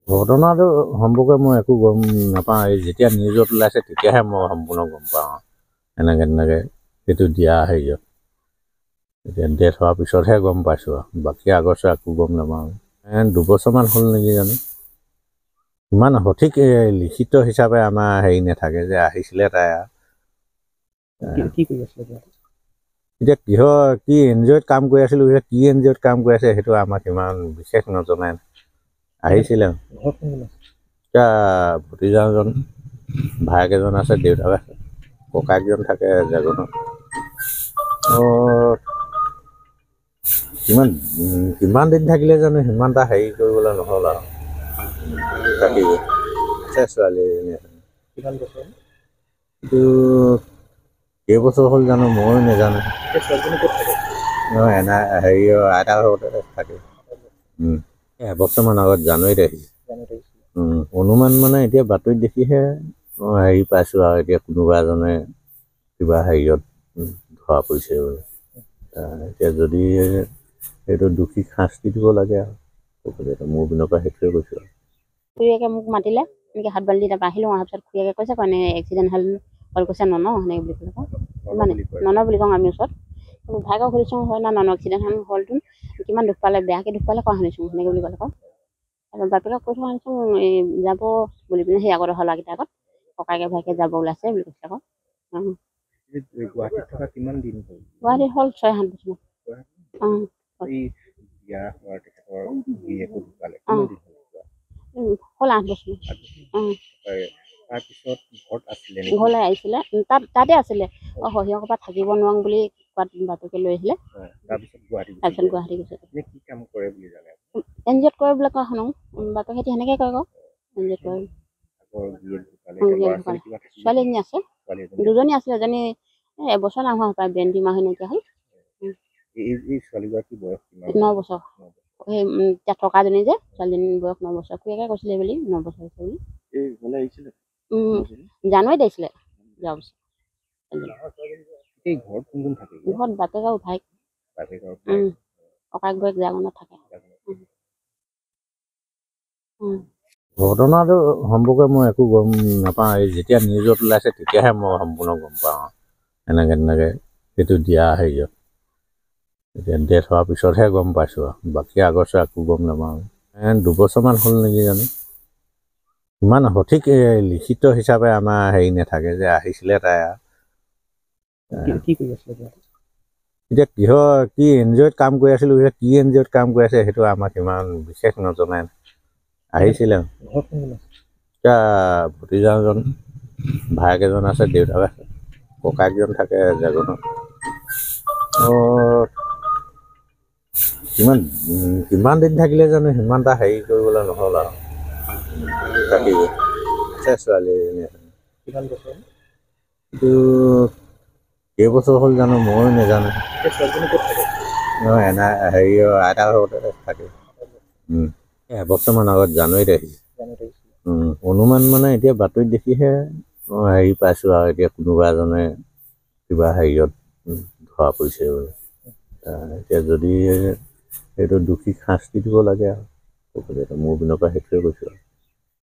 ঘটনাটো সম্পৰ্কে মই একো গম নাপাওঁ। এই যেতিয়া নিউজত ওলাইছে তেতিয়াহে মই সম্পূৰ্ণ গম পাওঁ। এনেকৈ সেইটো দিয়া হেৰিয়ত এতিয়া ডেথ হোৱাৰ পিছতহে গম পাইছোঁ আৰু বাকী আগত একো গম নাপাওঁ। 2 বছৰমান হ'ল নেকি জানো। ইমান সঠিক লিখিত হিচাপে আমাৰ হেৰি নাথাকে যে আহিছিলে তাই এতিয়া কি NGOত কাম কৰি আছিলোঁ, কি NGOত কাম কৰি আছে সেইটো আমাক ইমান বিশেষ নজনাই। আহিছিলে এতিয়া ভতিজাজন, ভায়েক এজন আছে, দেউতাক আছে, ককায়েকজন থাকে জেগনত। কিমান দিন থাকিলে জানো সিমান এটা হেৰি কৰিবলৈ নহ'ল আৰু থাকিব আছে ছোৱালী এজনী আছে। কিন্তু কেইবছৰ হ'ল জানো ময়ো নাজানো। হেৰি আইতাৰ ঘৰতে থাকে। এবছৰমান আগত জানুৱাৰীত আহিছে। অনুমান মানে এতিয়া বাতৰিত দেখিহে হেৰি পাইছোঁ আৰু এতিয়া কোনোবা এজনে কিবা হেৰিয়ত ধৰা পৰিছে বোলে। এতিয়া যদি সেইটো দোষীক শাস্তি দিব লাগে আৰু মোৰ পিনৰ পৰা সেইটোৱে কৈছোঁ আৰু। খুৰীয়েকে মোক মাতিলে এনেকৈ হাত বান্ধি তাৰপৰা আহিলোঁ। অহাৰ পিছত খুৰীয়েকে কৈছে মানে এক্সিডেণ্ট হ'ল কৈছে নন সেনেকৈ বুলি ক'লে মানে নন বুলি কওঁ আমি ওচৰত। ভাইকক সুধিছোঁ হয় না নন এক্সিডেণ্ট হ'লতো কিমান দুখ পালে, বেয়াকৈ দুখ পালে কোৱা শুনিছোঁ সেনেকৈ বুলি ক'লে বাপেকক কৈ থোৱা শুনিছোঁ যাব বুলি পিনে সেই আগতে হ'ল আগতে আগত ককাইকে ভাইকে যাব ওলাইছে বুলি কৈছে আকৌ। গুৱাহাটীত থকা কিমান দিন হ'ল? গুৱাহাটীত হ'ল 6-7 বছৰ। হ'ল 8 বছৰ। তাৰপিছত ঘৰত আছিলে, ঘৰলৈ আহিছিলে, তাতে আছিলে। সহিয়কৰ পৰা থাকিব নোৱাৰোঁ বুলি কোৱাত বাপেকে লৈ আহিলে। তাৰপিছত গুৱাহাটী গৈছে। কি কাম কৰে বুলি জানে? NGOত কৰে বুলি কোৱা শুনো। বাপেকে এতিয়া সেনেকৈ কয় আকৌ NGOত কৰে। ছোৱালী এজনী আছে, 2জনী আছিলে, এজনী এবছৰ নাহোৱা পায়, ব্ৰেইন টিউমাৰ হৈ নাইকিয়া হ'ল। এই ছোৱালীগৰাকী বয়স 9 বছৰ। সেই এতিয়া থকাজনী যে ছোৱালীজনীৰ বয়স 9 বছৰ। খুৰীয়েকে কৈছিলে বুলি 9 বছৰ হৈছে বুলি। জানুৱাৰীত আহিছিলে যোৱা বছৰ। ঘৰত বাপেক আৰু ভাইক, ককায়েক ভাইক জাগনত থাকে। ঘটনাটো সম্পৰ্কে মই একো গম নাপাওঁ। এই যেতিয়া নিউজত ওলাইছে তেতিয়াহে মই সম্পূৰ্ণ গম পাওঁ। এনেকৈ সেইটো দিয়া হেৰিয়ত এতিয়া ডেথ হোৱাৰ পিছতহে গম পাইছোঁ আৰু বাকী আগত একো গম নাপাওঁ। 2 বছৰমান হ'ল নেকি জানো। ইমান সঠিক লিখিত হিচাপে আমাৰ হেৰি নাথাকে যে আহিছিলে তাই এতিয়া কি NGOত কাম কৰি আছিলোঁ, কি NGOত কাম কৰি আছে সেইটো আমাক ইমান বিশেষ নজনাই। আহিছিলে এতিয়া ভতিজাজন, ভায়েক এজন আছে, দেউতাক আছে, ককায়েকজন থাকে জেগনত। কিমান দিন থাকিলে জানো সিমান এটা হেৰি কৰিবলৈ নহ'ল আৰু থাকিব আছে ছোৱালী এজনী আছে। কিন্তু কেইবছৰ হ'ল জানো ময়ো নাজানো। হেৰি আইতাৰ ঘৰতে থাকে। এবছৰমান আগত জানুৱাৰীত আহিছে। অনুমান মানে এতিয়া বাতৰিত দেখিহে হেৰি পাইছোঁ আৰু এতিয়া কোনোবা এজনে কিবা হেৰিয়ত ধৰা পৰিছে বোলে। এতিয়া যদি সেইটো দোষীক শাস্তি দিব লাগে আৰু মোৰ পিনৰ পৰা সেইটোৱে কৈছোঁ আৰু।